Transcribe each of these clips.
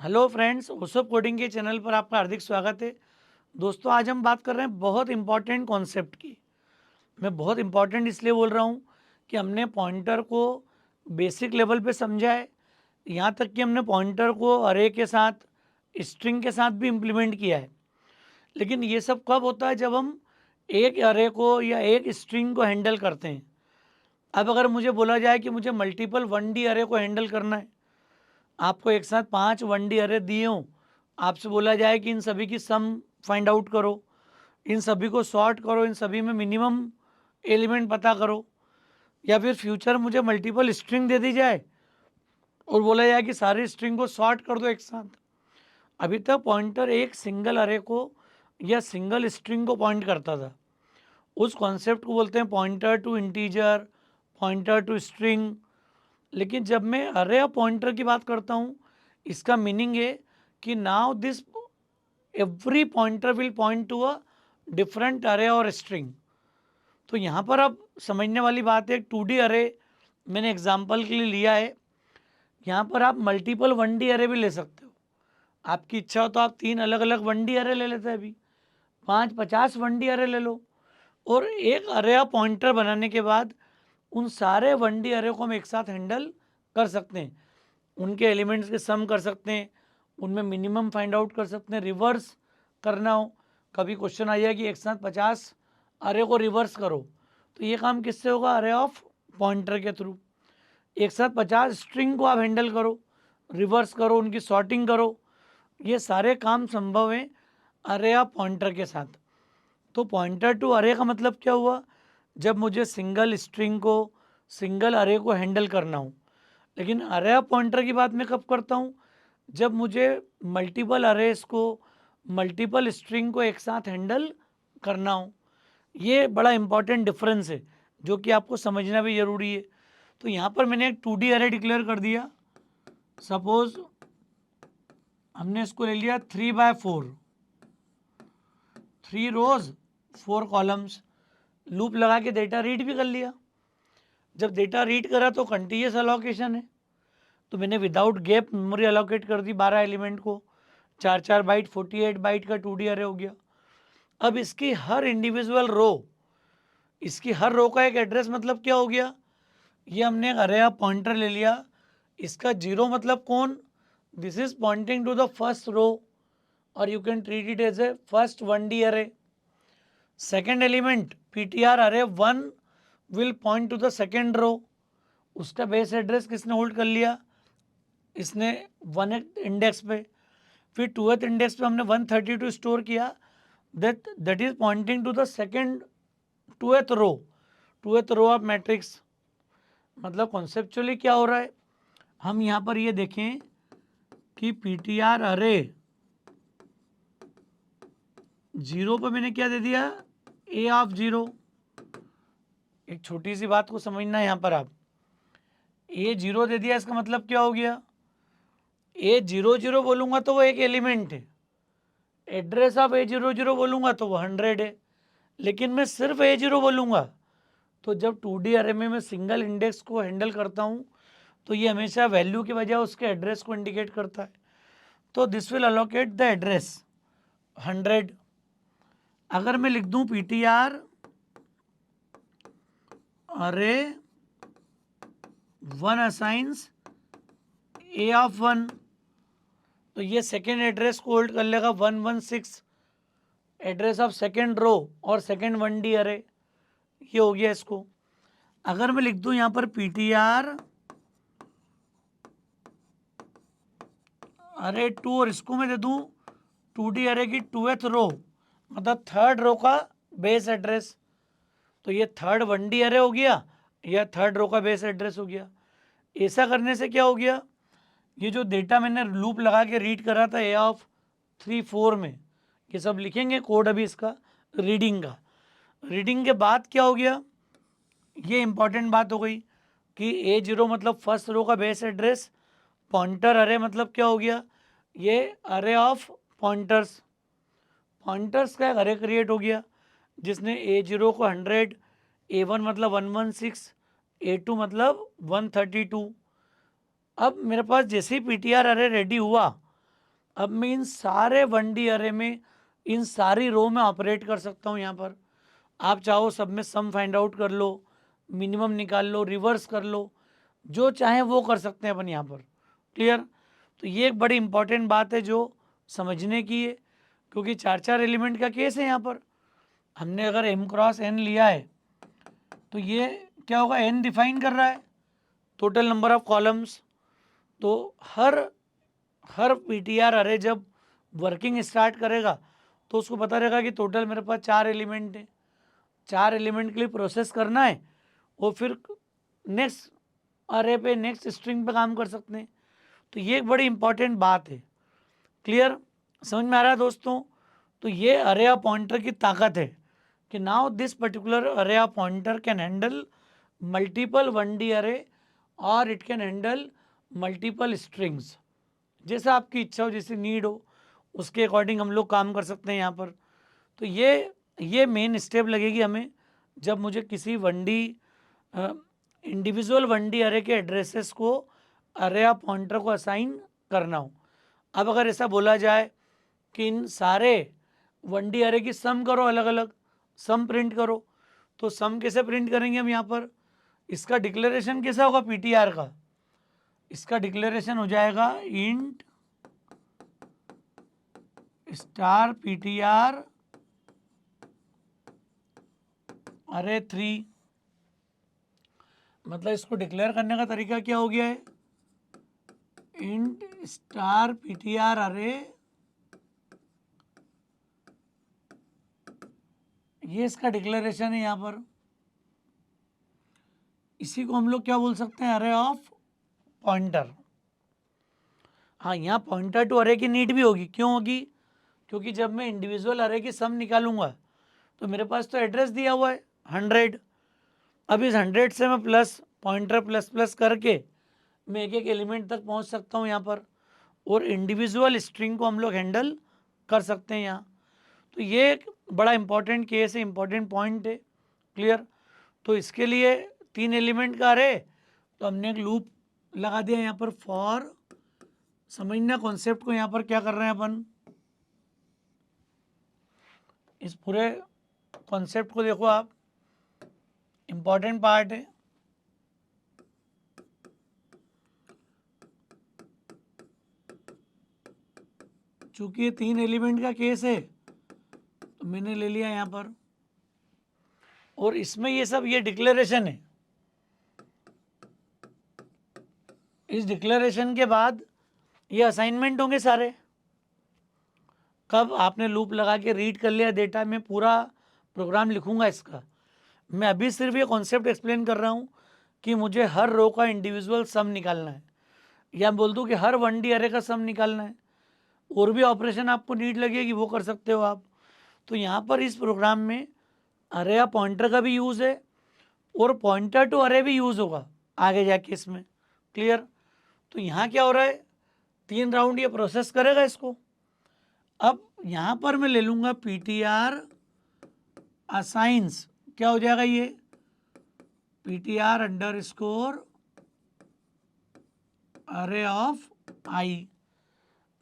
Hello friends, ओसप coding के channel पर आपका हार्दिक स्वागत है। दोस्तों, आज हम बात कर रहे हैं बहुत इंपॉर्टेंट कॉन्सेप्ट की। मैं बहुत इंपॉर्टेंट इसलिए बोल रहा हूँ कि हमने पॉइंटर को बेसिक लेवल पे समझा है। यहाँ तक कि हमने पॉइंटर को अरे के साथ, स्ट्रिंग के साथ भी इम्प्लीमेंट किया है। लेकिन ये सब कब होता है? जब हम एक अरे को या एक स्ट्रिंग को हैंडल करते हैं। अब अगर मुझे बोला जाए कि मुझे मल्टीपल 1D अरे को हैंडल करना है, आपको एक साथ 5 1D अरे दिए हों, आपसे बोला जाए कि इन सभी की सम फाइंड आउट करो, इन सभी को सॉर्ट करो, इन सभी में मिनिमम एलिमेंट पता करो, या फिर फ्यूचर मुझे मल्टीपल स्ट्रिंग दे दी जाए और बोला जाए कि सारी स्ट्रिंग को सॉर्ट कर दो एक साथ। अभी तक पॉइंटर एक सिंगल अरे को या सिंगल स्ट्रिंग को पॉइंट करता था। उस कॉन्सेप्ट को बोलते हैं pointer to integer, pointer to string. लेकिन जब मैं अरे ऑफ पॉइंटर की बात करता हूँ, इसका मीनिंग है कि now this every pointer will point to a different array और स्ट्रिंग। तो यहाँ पर अब समझने वाली बात है, 2D अरे मैंने एग्जांपल के लिए लिया है। यहाँ पर आप मल्टीपल 1D अरे भी ले सकते हो। आपकी इच्छा हो तो आप 3 अलग अलग 1D अरे ले लेते हैं, अभी 50 1D अरे ले लो। और एक अरे ऑफ पॉइंटर बनाने के बाद उन सारे 1D अरे को हम एक साथ हैंडल कर सकते हैं। उनके एलिमेंट्स के सम कर सकते हैं, उनमें मिनिमम फाइंड आउट कर सकते हैं। रिवर्स करना हो, कभी क्वेश्चन आ जाए कि एक साथ 50 अरे को रिवर्स करो, तो ये काम किससे होगा? अरे ऑफ पॉइंटर के थ्रू। एक साथ 50 स्ट्रिंग को आप हैंडल करो, रिवर्स करो, उनकी सॉर्टिंग करो, ये सारे काम संभव हैं अरे ऑफ पॉइंटर के साथ। तो पॉइंटर टू अरे का मतलब क्या हुआ? जब मुझे सिंगल स्ट्रिंग को, सिंगल अरे को हैंडल करना हो। लेकिन अरे ऑफ पॉइंटर की बात मैं कब करता हूँ? जब मुझे मल्टीपल अरेज को, मल्टीपल स्ट्रिंग को एक साथ हैंडल करना हो। ये बड़ा इंपॉर्टेंट डिफरेंस है जो कि आपको समझना भी ज़रूरी है। तो यहाँ पर मैंने एक 2D अरे डिक्लेयर कर दिया। सपोज हमने इसको ले लिया 3/4, 3 रोज 4 कॉलम्स। लूप लगा के डेटा रीड भी कर लिया। जब डेटा रीड करा तो कंटिन्यूस अलोकेशन है, तो मैंने विदाउट गैप मेमोरी अलोकेट कर दी 12 एलिमेंट को। 4 बाइट 48 बाइट का 2D अरे हो गया। अब इसकी हर इंडिविजुअल रो, इसकी हर रो का एक एड्रेस मतलब क्या हो गया? ये हमने एक अरे ऑफ पॉइंटर ले लिया। इसका जीरो मतलब कौन? This is pointing to the first row, और you can treat it as a first 1D array. Second element PTR array 1 will point to the second row. उसका बेस एड्रेस किसने hold कर लिया? इसने 1th इंडेक्स पे। फिर 2th index पे हमने 132 स्टोर किया, that is pointing to the second 2th row, 2th row of matrix. मतलब कॉन्सेप्चुअली क्या हो रहा है? हम यहाँ पर ये देखें कि PTR अरे 0 पे मैंने क्या दे दिया? A of 0। एक छोटी सी बात को समझना है यहाँ पर, आप A 0 दे दिया, इसका मतलब क्या हो गया? A 0 0 बोलूँगा तो वो एक एलिमेंट है। एड्रेस ऑफ A 0 0 बोलूँगा तो वो 100 है। लेकिन मैं सिर्फ A 0 बोलूँगा तो जब 2D अरे में मैं सिंगल इंडेक्स को हैंडल करता हूँ तो ये हमेशा वैल्यू की बजाय उसके एड्रेस को इंडिकेट करता है। तो this will allocate the address 100। अगर मैं लिख दूँ PTR array 1 assigns A of 1, तो ये सेकेंड एड्रेस को होल्ड कर लेगा 116, एड्रेस ऑफ सेकेंड रो और सेकेंड 1D अरे। ये हो गया इसको। अगर मैं लिख दूं यहाँ पर PTR अरे 2 और इसको मैं दे दूं 2D अरे की 2th रो, मतलब थर्ड रो का बेस एड्रेस, तो ये थर्ड 1D अरे हो गया, या थर्ड रो का बेस एड्रेस हो गया। ऐसा करने से क्या हो गया? ये जो डेटा मैंने लूप लगा के रीड करा था A ऑफ 3 4 में, ये सब लिखेंगे कोड अभी इसका रीडिंग का। रीडिंग के बाद क्या हो गया? ये इंपॉर्टेंट बात हो गई कि A 0 मतलब फर्स्ट रो का बेस एड्रेस। पॉइंटर अरे मतलब क्या हो गया? ये अरे ऑफ पॉइंटर्स, पॉइंटर्स का एक अरे क्रिएट हो गया जिसने A 0 को 100, A 1 मतलब 116, A 2 मतलब 132। अब मेरे पास जैसे ही PTR अरे रेडी हुआ अब मैं इन सारे 1D अरे में इन सारी रो में ऑपरेट कर सकता हूँ। यहाँ पर आप चाहो सब में सम फाइंड आउट कर लो, मिनिमम निकाल लो, रिवर्स कर लो, जो चाहे वो कर सकते हैं अपन यहाँ पर। क्लियर? तो ये एक बड़ी इंपॉर्टेंट बात है जो समझने की है, क्योंकि 4 एलिमेंट का केस है। यहाँ पर हमने अगर m क्रॉस n लिया है तो ये क्या होगा, n डिफाइन कर रहा है टोटल नंबर ऑफ कॉलम्स। तो हर पीटीआर अरे जब वर्किंग स्टार्ट करेगा तो उसको पता रहेगा कि टोटल मेरे पास 4 एलिमेंट है, 4 एलिमेंट के लिए प्रोसेस करना है, और फिर नेक्स्ट अरे पे नेक्स्ट स्ट्रिंग पे काम कर सकते हैं। तो ये एक बड़ी इंपॉर्टेंट बात है। क्लियर? समझ में आ रहा है दोस्तों? तो ये अरे ऑफ पॉइंटर की ताकत है कि नाउ दिस पर्टिकुलर अरे of pointer can handle multiple 1D array और it can handle multiple strings. जैसा आपकी इच्छा हो, जैसी नीड हो, उसके अकॉर्डिंग हम लोग काम कर सकते हैं यहाँ पर। तो ये मेन स्टेप लगेगी हमें जब मुझे किसी 1D इंडिविजुअल 1D अरे के एड्रेसेस को अरे ऑफ पॉइंटर को असाइन करना हो। अब अगर ऐसा बोला जाए कि इन सारे 1D अरे की सम करो, अलग अलग सम प्रिंट करो, तो सम कैसे प्रिंट करेंगे हम यहाँ पर? इसका डिक्लेरेशन कैसा होगा पीटीआर का? इसका डिक्लेरेशन हो जाएगा इंट स्टार पीटीआर अरे 3। मतलब इसको डिक्लेयर करने का तरीका क्या हो गया है? इंट स्टार पीटीआर अरे, ये इसका डिक्लेरेशन है यहाँ पर। इसी को हम लोग क्या बोल सकते हैं? अरे ऑफ पॉइंटर। हाँ, यहाँ पॉइंटर टू अरे की नीड भी होगी। क्यों होगी? क्योंकि जब मैं इंडिविजुअल अरे की सम निकालूंगा तो मेरे पास तो एड्रेस दिया हुआ है 100। अब इस 100 से मैं प्लस पॉइंटर प्लस प्लस करके मैं एक एक एलिमेंट तक पहुँच सकता हूँ यहाँ पर, और इंडिविजुअल स्ट्रिंग को हम लोग हैंडल कर सकते हैं यहाँ। तो ये एक बड़ा इंपॉर्टेंट केस है, इंपॉर्टेंट पॉइंट है। क्लियर? तो इसके लिए 3 एलिमेंट का अरे, तो हमने एक लूप लगा दिया यहाँ पर फॉर। समझना कॉन्सेप्ट को, यहाँ पर क्या कर रहे हैं अपन, इस पूरे कॉन्सेप्ट को देखो आप, इंपॉर्टेंट पार्ट है। चूंकि ये 3 एलिमेंट का केस है तो मैंने ले लिया यहाँ पर, और इसमें ये सब ये डिक्लेरेशन है। इस डिक्लेरेशन के बाद ये असाइनमेंट होंगे सारे। कब आपने लूप लगा के रीड कर लिया डेटा, मैं पूरा प्रोग्राम लिखूंगा इसका। मैं अभी सिर्फ ये कॉन्सेप्ट एक्सप्लेन कर रहा हूँ कि मुझे हर रो का इंडिविजुअल सम निकालना है, या बोल दूँ कि हर 1D अरे का सम निकालना है। और भी ऑपरेशन आपको नीड लगेगी वो कर सकते हो आप। तो यहाँ पर इस प्रोग्राम में अरे या पॉइंटर का भी यूज़ है, और पॉइंटर टू अरे भी यूज़ होगा आगे जाके इसमें। क्लियर? तो यहाँ क्या हो रहा है, 3 राउंड ये प्रोसेस करेगा इसको। अब यहाँ पर मैं ले लूँगा पीटीआर असाइंस, क्या हो जाएगा ये, पीटीआर अंडर स्कोर अरे ऑफ आई।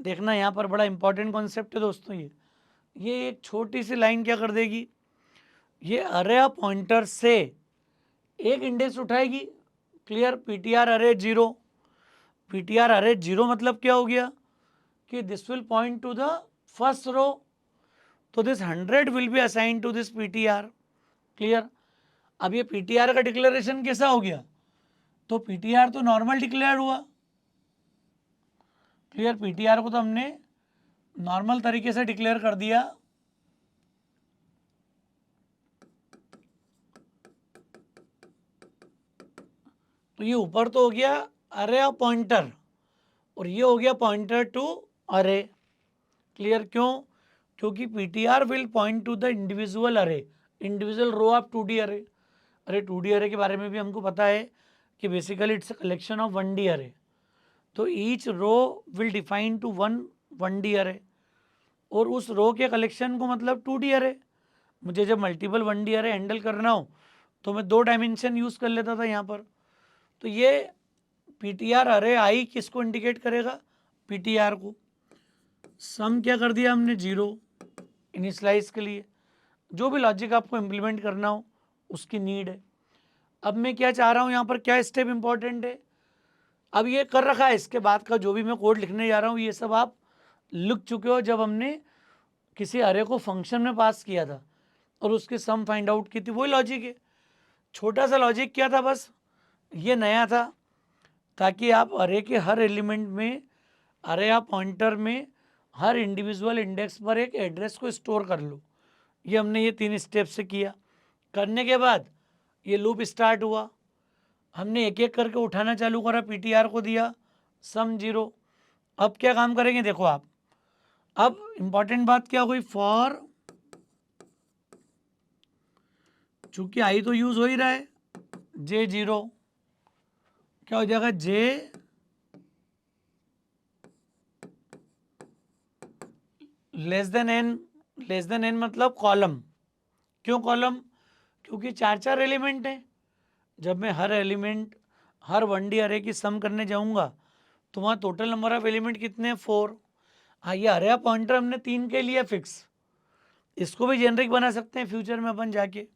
देखना यहाँ पर बड़ा इंपॉर्टेंट कॉन्सेप्ट है दोस्तों। ये एक छोटी सी लाइन क्या कर देगी, ये अरे ऑफ पॉइंटर से एक इंडेक्स उठाएगी। क्लियर? पीटीआर अरे 0। पीटीआर अरे 0 मतलब क्या हो गया कि this will point to the first row, तो this 100 will be assign to this PTR. Clear? अब ये पीटीआर का डिक्लेरेशन कैसा हो गया, तो पीटीआर तो नॉर्मल डिक्लेयर हुआ। क्लियर? पीटीआर को तो हमने नॉर्मल तरीके से डिक्लेयर कर दिया। तो ये ऊपर तो हो गया अरे ऑफ पॉइंटर, और ये हो गया पॉइंटर टू अरे। क्लियर? क्यों? क्योंकि PTR will point to the individual अरे, इंडिविजुअल रो ऑफ 2D अरे। अरे 2D अरे के बारे में भी हमको पता है कि basically it's a collection of 1D array. तो each row will define to 1D array, और उस रो के कलेक्शन को मतलब 2D अरे। मुझे जब मल्टीपल 1D अरे हैंडल करना हो तो मैं 2 डायमेंशन यूज़ कर लेता था यहाँ पर। तो ये पीटीआर अरे आई किसको इंडिकेट करेगा, पीटीआर को। सम क्या कर दिया हमने 0 इनिशलाइज के लिए। जो भी लॉजिक आपको इम्प्लीमेंट करना हो उसकी नीड है। अब मैं क्या चाह रहा हूँ यहाँ पर, क्या स्टेप इंपॉर्टेंट है, अब ये कर रखा है, इसके बाद का जो भी मैं कोड लिखने जा रहा हूँ ये सब आप लिख चुके हो जब हमने किसी अरे को फंक्शन में पास किया था और उसकी सम फाइंड आउट की थी, वही लॉजिक है। छोटा सा लॉजिक क्या था, बस ये नया था ताकि आप अरे के हर एलिमेंट में, अरे या पॉइंटर में हर इंडिविजुअल इंडेक्स पर एक एड्रेस को स्टोर कर लो। ये हमने ये 3 स्टेप से किया। करने के बाद ये लूप स्टार्ट हुआ, हमने एक एक करके उठाना चालू करा, पीटीआर को दिया सम 0। अब क्या काम करेंगे देखो आप, अब इंपॉर्टेंट बात क्या हुई, फॉर, चूंकि आई तो यूज हो ही रहा है, J0 क्या हो जाएगा, J लेस देन एन मतलब कॉलम। क्यों कॉलम, क्योंकि 4 एलिमेंट हैं। जब मैं हर एलिमेंट, हर 1D अरे की सम करने जाऊंगा तो वहाँ टोटल नंबर ऑफ एलिमेंट कितने हैं, 4। हाँ, ये अरे पॉइंटर हमने 3 के लिए फिक्स, इसको भी जेनरिक बना सकते हैं फ्यूचर में अपन जाके।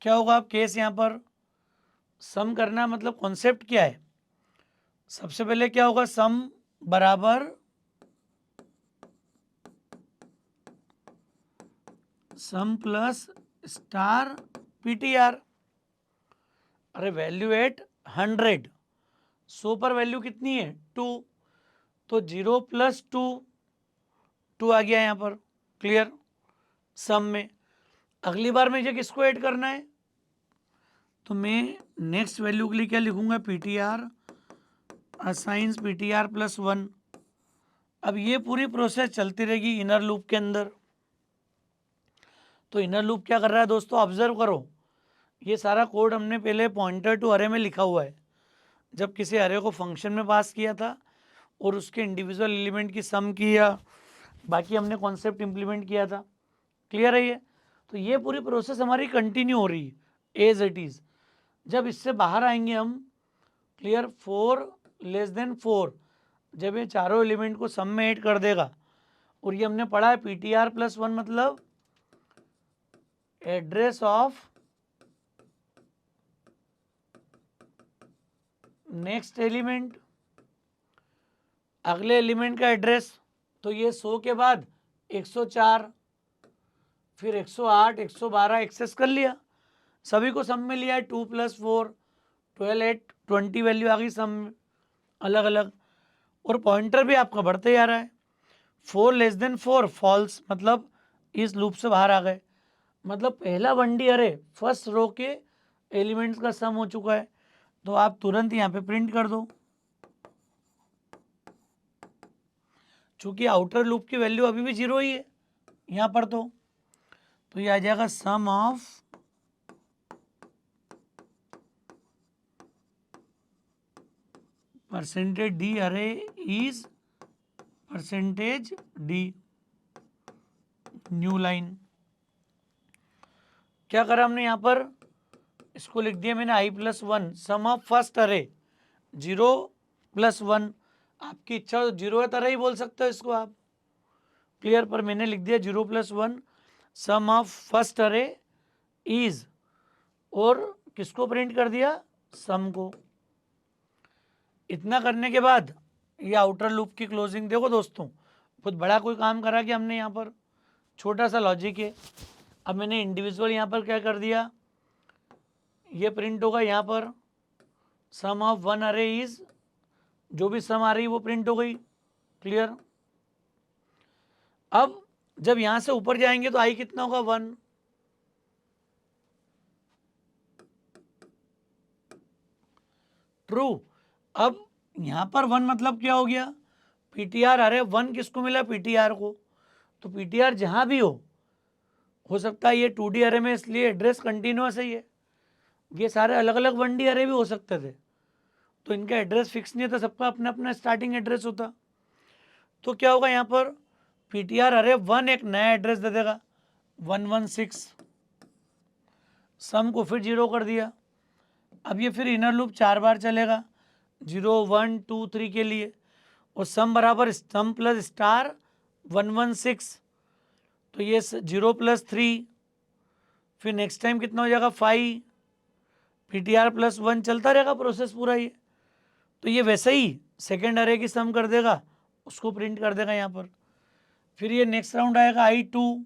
क्या होगा अब केस, यहाँ पर सम करना मतलब कॉन्सेप्ट क्या है, सबसे पहले क्या होगा, सम बराबर सम प्लस स्टार पीटीआर। अरे वैल्यू एट 100, 100 पर वैल्यू कितनी है, 2, तो 0 + 2, 2 आ गया यहाँ पर, क्लियर। सम में अगली बार मुझे किसको ऐड करना है, तो मैं नेक्स्ट वैल्यू के लिए क्या लिखूंगा, पीटीआर असाइंस पीटीआर +1। अब ये पूरी प्रोसेस चलती रहेगी इनर लूप के अंदर। तो इनर लूप क्या कर रहा है दोस्तों, ऑब्जर्व करो, ये सारा कोड हमने पहले पॉइंटर टू अरे में लिखा हुआ है, जब किसी अरे को फंक्शन में पास किया था और उसके इंडिविजुअल एलिमेंट की सम किया, बाकी हमने कॉन्सेप्ट इंप्लीमेंट किया था, क्लियर है ये। तो ये पूरी प्रोसेस हमारी कंटिन्यू हो रही है एज इट इज़। जब इससे बाहर आएंगे हम, क्लियर, 4 लेस देन 4, जब ये चारों एलिमेंट को सम में ऐड कर देगा, और ये हमने पढ़ा है पीटीआर +1 मतलब एड्रेस ऑफ नेक्स्ट एलिमेंट, अगले एलिमेंट का एड्रेस। तो ये 100 के बाद 104, फिर 108, 112 एक्सेस कर लिया, सभी को सम में लिया है, 2 + 4 12, 8 20 वैल्यू आ गई सम में अलग अलग, और पॉइंटर भी आपका बढ़ते जा रहा है। 4 लेस देन 4 फॉल्स, मतलब इस लूप से बाहर आ गए, मतलब पहला 1D अरे फर्स्ट रो के एलिमेंट्स का सम हो चुका है। तो आप तुरंत यहाँ पे प्रिंट कर दो, चूंकि आउटर लूप की वैल्यू अभी भी 0 ही है यहाँ पर, तो ये आ जाएगा सम ऑफ %d अरे इज %d न्यू लाइन। क्या करा हमने यहाँ पर, इसको लिख दिया मैंने i+1 सम ऑफ फर्स्ट अरे 0 + 1, आपकी इच्छा हो तो 0th अरे ही बोल सकते हो इसको आप, क्लियर, पर मैंने लिख दिया 0 + 1 सम ऑफ फर्स्ट अरे इज, और किसको प्रिंट कर दिया, सम को। इतना करने के बाद ये आउटर लूप की क्लोजिंग देखो दोस्तों, बहुत बड़ा कोई काम करा कि हमने यहाँ पर, छोटा सा लॉजिक है। अब मैंने इंडिविजुअल यहाँ पर क्या कर दिया, ये प्रिंट होगा यहाँ पर सम ऑफ 1 अरे इज, जो भी सम आ रही वो प्रिंट हो गई, क्लियर। अब जब यहाँ से ऊपर जाएंगे तो आई कितना होगा, 1। ट्रू। अब यहाँ पर 1 मतलब क्या हो गया, पीटीआर अरे 1 किसको मिला, पीटीआर को। तो पीटीआर जहाँ भी हो सकता है ये 2D अरे में, इसलिए एड्रेस कंटिन्यूअस है, ये सारे अलग अलग 1D अरे भी हो सकते थे, तो इनका एड्रेस फिक्स नहीं था, सबका अपना अपना स्टार्टिंग एड्रेस होता। तो क्या होगा यहाँ पर, पीटीआर अरे 1 एक नया एड्रेस दे देगा 116, सम को फिर 0 कर दिया। अब ये फिर इनर लूप 4 बार चलेगा, 0 1 2 3 के लिए, और सम बराबर सम प्लस स्टार 116, तो ये 0 प्लस 3, फिर नेक्स्ट टाइम कितना हो जाएगा 5, PTR प्लस 1, चलता रहेगा प्रोसेस पूरा ये। तो ये वैसे ही सेकेंड अरे की सम कर देगा, उसको प्रिंट कर देगा यहाँ पर। फिर ये नेक्स्ट राउंड आएगा I2,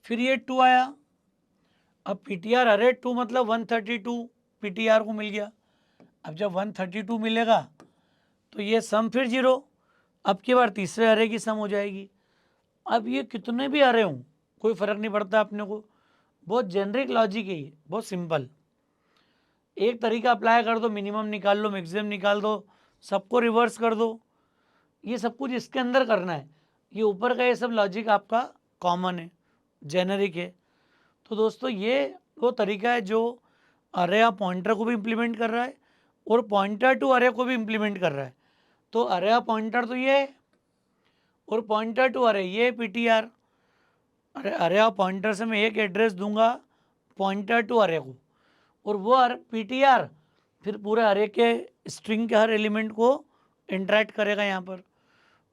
फिर ये 2 आया। अब PTR अरे 2 मतलब 132 PTR को मिल गया। अब जब 132 मिलेगा तो ये सम फिर 0, अब की बार तीसरे अरे की सम हो जाएगी। अब ये कितने भी अरे हों कोई फ़र्क नहीं पड़ता अपने को, बहुत जेनरिक लॉजिक है ये, बहुत सिंपल। एक तरीका अप्लाई कर दो, मिनिमम निकाल लो, मैक्सिमम निकाल दो, सबको रिवर्स कर दो, ये सब कुछ इसके अंदर करना है। ये ऊपर का ये सब लॉजिक आपका कॉमन है, जेनरिक है। तो दोस्तों ये वो तरीका है जो अरे या पॉइंटर को भी इम्प्लीमेंट कर रहा है और पॉइंटर टू अरे को भी इम्प्लीमेंट कर रहा है। तो अरे या पॉइंटर तो ये है और पॉइंटर टू अरे ये PTR। अरे या पॉइंटर से मैं एक एड्रेस दूंगा पॉइंटर टू अरे को, और वो PTR फिर पूरे अरे के स्ट्रिंग के हर एलिमेंट को इंटरेक्ट करेगा यहाँ पर।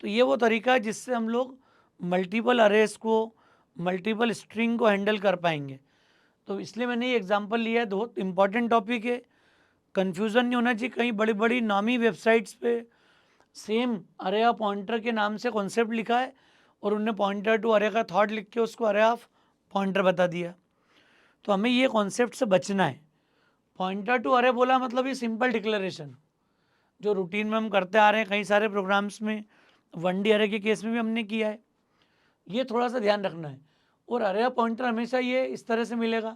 तो ये वो तरीका है जिससे हम लोग मल्टीपल अरेज को, मल्टीपल स्ट्रिंग को हैंडल कर पाएंगे। तो इसलिए मैंने ये एग्जांपल लिया है, बहुत इंपॉर्टेंट टॉपिक है, कन्फ्यूज़न नहीं होना चाहिए। कहीं बड़ी बड़ी नामी वेबसाइट्स पे सेम अरे ऑफ पॉइंटर के नाम से कॉन्सेप्ट लिखा है और उनने पॉइंटर टू अरे का थॉट लिख के उसको अरे ऑफ पॉइंटर बता दिया। तो हमें ये कॉन्सेप्ट से बचना है। पॉइंटर टू अरे बोला मतलब ये सिंपल डिक्लेरेशन जो रूटीन में हम करते आ रहे हैं, कई सारे प्रोग्राम्स में, 1D अरे के केस में भी हमने किया है। ये थोड़ा सा ध्यान रखना है। और अरे ऑफ पॉइंटर हमेशा ये इस तरह से मिलेगा,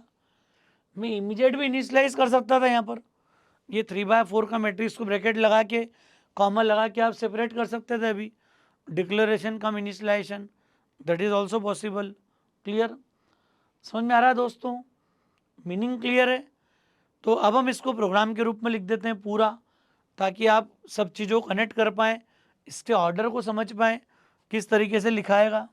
मैं इमीडिएट भी इनिशलाइज कर सकता था यहाँ पर, ये 3/4 का मैट्रिक्स को ब्रैकेट लगा के कॉमा लगा के आप सेपरेट कर सकते थे अभी, declaration come initialisation, that is also possible. Clear, समझ में आ रहा है दोस्तों, मीनिंग क्लियर है। तो अब हम इसको प्रोग्राम के रूप में लिख देते हैं पूरा, ताकि आप सब चीज़ों को कनेक्ट कर पाएँ, इसके ऑर्डर को समझ पाएँ किस तरीके से लिखाएगा।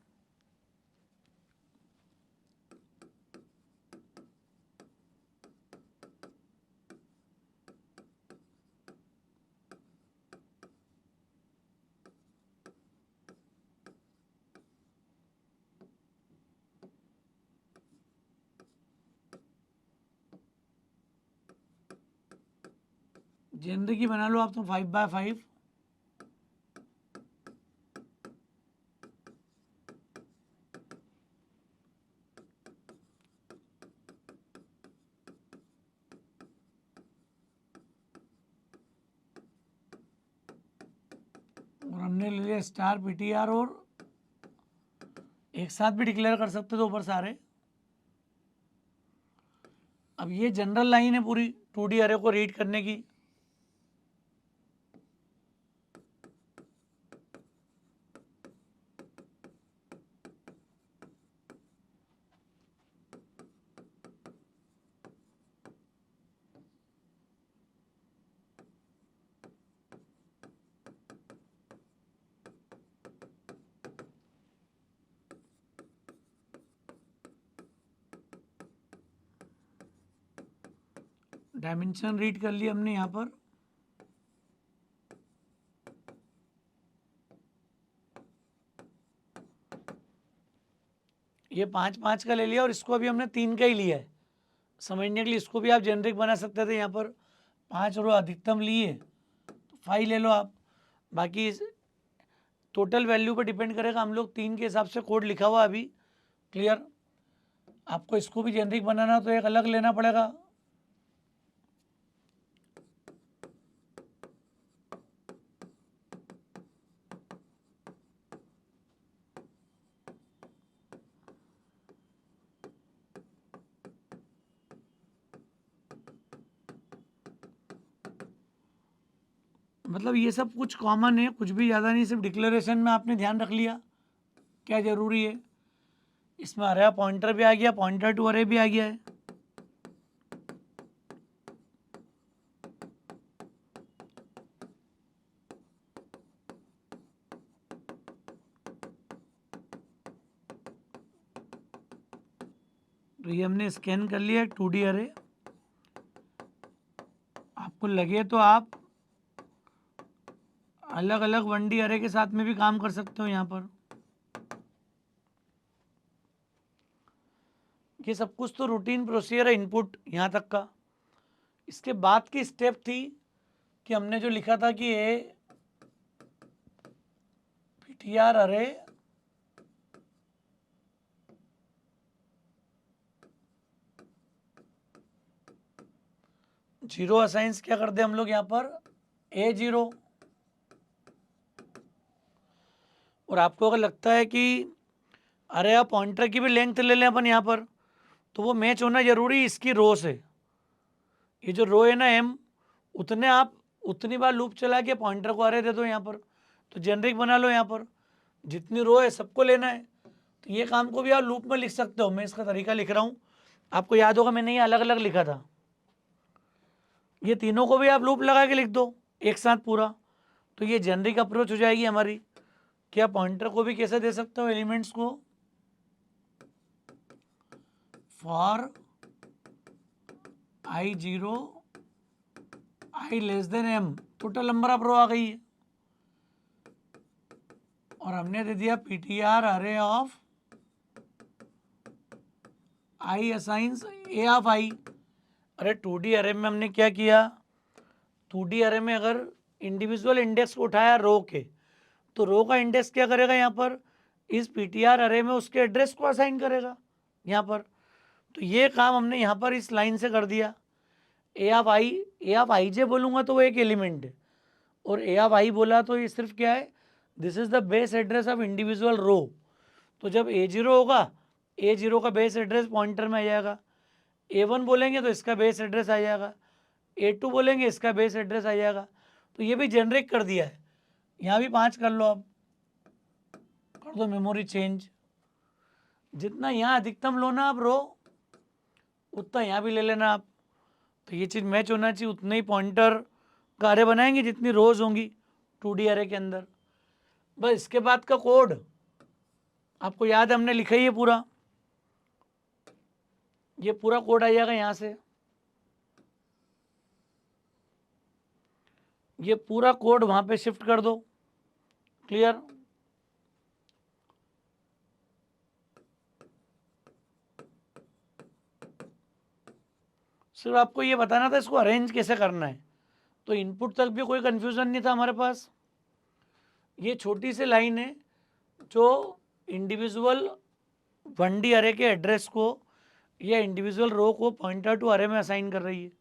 जिंदगी बना लो आप तो 5/5, और हमने ले लिया स्टार PTR, और एक साथ भी डिक्लेयर कर सकते थे ऊपर सारे। अब ये जनरल लाइन है पूरी 2D अरे को रीड करने की। डायमेंशन रीड कर लिया हमने यहाँ पर, ये 5/5 का ले लिया और इसको अभी हमने 3 का ही लिया है। समझने के लिए इसको भी आप जेनरिक बना सकते थे, यहाँ पर 5 रो अधिकतम लिए तो 5 ले लो आप। बाकी टोटल वैल्यू पर डिपेंड करेगा, हम लोग 3 के हिसाब से कोड लिखा हुआ अभी। क्लियर, आपको इसको भी जेनरिक बनाना तो एक अलग लेना पड़ेगा। मतलब ये सब कुछ कॉमन है, कुछ भी ज़्यादा नहीं, सिर्फ डिक्लेरेशन में आपने ध्यान रख लिया क्या ज़रूरी है। इसमें अरे पॉइंटर भी आ गया, पॉइंटर टू अरे भी आ गया है। तो ये हमने स्कैन कर लिया 2D अरे। आपको लगे तो आप अलग अलग 1D अरे के साथ में भी काम कर सकते हो। यहाँ पर ये सब कुछ तो रूटीन प्रोसीजर है इनपुट यहाँ तक का। इसके बाद की स्टेप थी कि हमने जो लिखा था कि ए पीटीआर अरे जीरो असाइंस क्या कर दे हम लोग यहाँ पर A0। और आपको अगर लगता है कि अरे आप पॉइंटर की भी लेंथ ले लें अपन यहाँ पर, तो वो मैच होना जरूरी इसकी रो से। ये जो रो है ना M, उतने आप उतनी बार लूप चला के पॉइंटर को अरे दे दो यहाँ पर, तो जेनरिक बना लो। यहाँ पर जितनी रो है सबको लेना है, तो ये काम को भी आप लूप में लिख सकते हो। मैं इसका तरीका लिख रहा हूँ, आपको याद होगा मैंने ये अलग अलग लिखा था। ये तीनों को भी आप लूप लगा के लिख दो एक साथ पूरा, तो ये जेनरिक अप्रोच हो जाएगी हमारी। क्या पॉइंटर को भी कैसे दे सकते हो एलिमेंट्स को, for I0 I less than M, total number of row आ गई है। और हमने दे दिया PTR array of I assigns A of I। Array 2D अरे में हमने क्या किया, 2D अरे में अगर इंडिविजुअल इंडेक्स को उठाया रो के, तो रो का इंडेक्स क्या करेगा यहाँ पर, इस पीटीआर अरे में उसके एड्रेस को असाइन करेगा यहाँ पर। तो ये काम हमने यहाँ पर इस लाइन से कर दिया। ए ऑफ आई जे बोलूँगा तो वो एक एलिमेंट है, और ए ऑफ आई बोला तो ये सिर्फ क्या है, this is the base address of individual row. तो जब A0 होगा, A0 का बेस एड्रेस पॉइंटर में आ जाएगा। A1 बोलेंगे तो इसका बेस एड्रेस आ जाएगा, A2 बोलेंगे इसका बेस एड्रेस आ जाएगा। तो ये भी जेनरेट कर दिया है। यहाँ भी 5 कर लो, अब कर दो मेमोरी चेंज। जितना यहाँ अधिकतम लो ना आप रो, उतना यहाँ भी ले लेना आप। तो ये चीज़ मैच होना चाहिए, उतने ही पॉइंटर का अरे बनाएंगे जितनी रोज होंगी 2D अरे के अंदर। बस इसके बाद का कोड आपको याद है, हमने लिखा ही है पूरा। ये पूरा कोड आ जाएगा यहाँ से, ये पूरा कोड वहाँ पे शिफ्ट कर दो। क्लियर? सिर्फ आपको ये बताना था इसको अरेंज कैसे करना है, तो इनपुट तक भी कोई कन्फ्यूज़न नहीं था हमारे पास। ये छोटी सी लाइन है जो इंडिविजुअल 1D अरे के एड्रेस को या इंडिविजुअल रो को पॉइंटर टू अरे में असाइन कर रही है।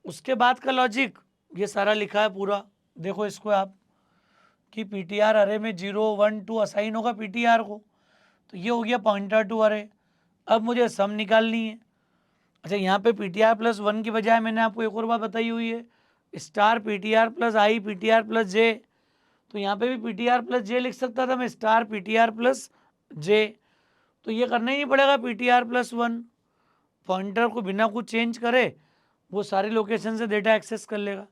उसके बाद का लॉजिक ये सारा लिखा है पूरा। देखो इसको आप कि पीटीआर अरे में 0 1 2 असाइन होगा पीटीआर को, तो ये हो गया पॉइंटर टू अरे। अब मुझे सम निकालनी है। अच्छा, यहाँ पे पीटीआर प्लस 1 की बजाय मैंने आपको एक और बात बताई हुई है, स्टार पीटीआर प्लस आई पीटीआर प्लस जे। तो यहाँ पे भी पीटीआर प्लस जे लिख सकता था मैं, स्टार पीटीआर प्लस जे। तो ये करना ही नहीं पड़ेगा, पीटीआर प्लस 1 पॉइंटर को बिना कुछ चेंज करे वो सारी लोकेशन से डेटा एक्सेस कर लेगा।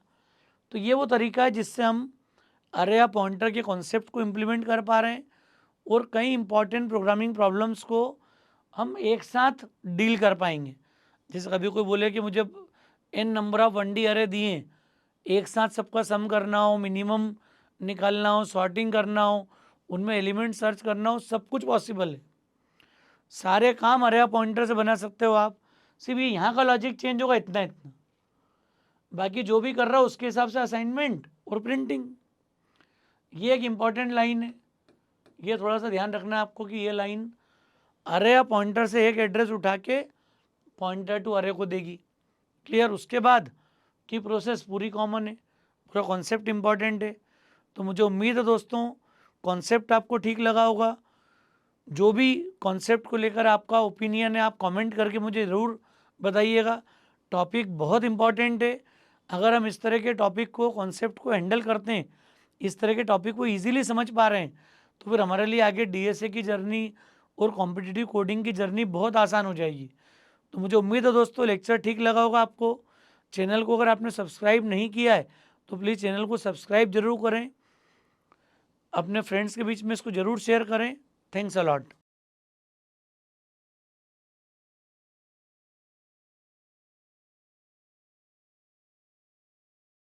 तो ये वो तरीका है जिससे हम अरे या पॉइंटर के कॉन्सेप्ट को इम्प्लीमेंट कर पा रहे हैं, और कई इंपॉर्टेंट प्रोग्रामिंग प्रॉब्लम्स को हम एक साथ डील कर पाएंगे। जैसे कभी कोई बोले कि मुझे n नंबर ऑफ 1D अरे दिए, एक साथ सबका सम करना हो, मिनिमम निकालना हो, सॉर्टिंग करना हो, उनमें एलिमेंट सर्च करना हो, सब कुछ पॉसिबल है। सारे काम अरे या पॉइंटर से बना सकते हो आप। सिर्फ ये यहाँ का लॉजिक चेंज होगा इतना इतना, बाकी जो भी कर रहा हो उसके हिसाब से असाइनमेंट और प्रिंटिंग। ये एक इम्पॉर्टेंट लाइन है, ये थोड़ा सा ध्यान रखना है आपको कि ये लाइन अरे या पॉइंटर से एक एड्रेस उठा के पॉइंटर टू अरे को देगी। क्लियर? उसके बाद की प्रोसेस पूरी कॉमन है, पूरा कॉन्सेप्ट इम्पॉर्टेंट है। तो मुझे उम्मीद है दोस्तों कॉन्सेप्ट आपको ठीक लगा होगा। जो भी कॉन्सेप्ट को लेकर आपका ओपिनियन है आप कमेंट करके मुझे ज़रूर बताइएगा। टॉपिक बहुत इम्पॉर्टेंट है। अगर हम इस तरह के टॉपिक को, कॉन्सेप्ट को हैंडल करते हैं, इस तरह के टॉपिक को ईजिली समझ पा रहे हैं, तो फिर हमारे लिए आगे DSA की जर्नी और कॉम्पिटिटिव कोडिंग की जर्नी बहुत आसान हो जाएगी। तो मुझे उम्मीद है दोस्तों लेक्चर ठीक लगा होगा आपको। चैनल को अगर आपने सब्सक्राइब नहीं किया है तो प्लीज़ चैनल को सब्सक्राइब जरूर करें, अपने फ्रेंड्स के बीच में इसको ज़रूर शेयर करें। Thanks a lot.